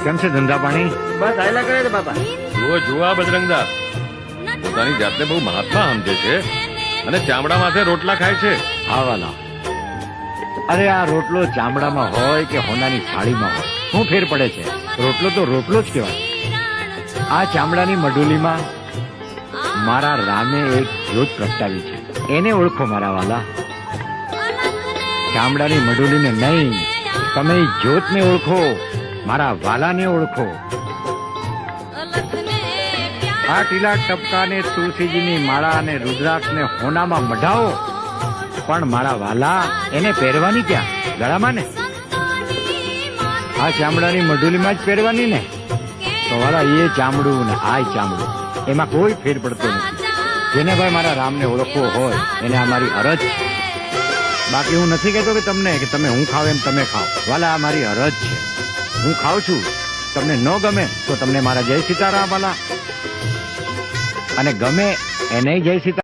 કેમ છે ધંધા પાણી? બસ આયલા કરે છે બાપા. જુઓ આ બજરંગદા પોતાની જાતને બહુ મહાત્મા સમજે છે અને ચામડા માથે રોટલા ખાય છે. આવાલા, અરે આ રોટલો ચામડામાં હોય કે હોનાની થાળીમાં હોય, શું ફેર પડે છે? રોટલો તો રોટલો જ કહેવાય. આ ચામડાની મઢુલીમાં મારા રામે એક જ્યોત પ્રગટાવી છે, એને ઓળખો મારા વાલા. ચામડાની મઢુલીને નહીં, તમે એ જ્યોતને ઓળખો, મારા વાલાને ઓળખો. આ ટીલા ટપકાને તુલસીજીની માળા અને રુદ્રાક્ષને હોનામાં મઢાવો, પણ મારા વાલા એને પહેરવાની ક્યાં? ગળામાં ને. આ ચામડાની મઢુલીમાં જ પહેરવાની ને. તો વાલા એ ચામડું ને આ ચામડું, એમાં કોઈ ફેર પડતો નથી. જેને ભાઈ મારા રામને ઓળખવો હોય એને આ મારી અરજ છે. બાકી હું નથી કહેતો કે તમને કે તમે હું ખાવ એમ તમે ખાઓ. વાલા આ મારી અરજ છે. હું ખાઉં છું, તમને ન ગમે તો તમને મારા જય સીતારામ વાલા, અને ગમે એને જય સીતા.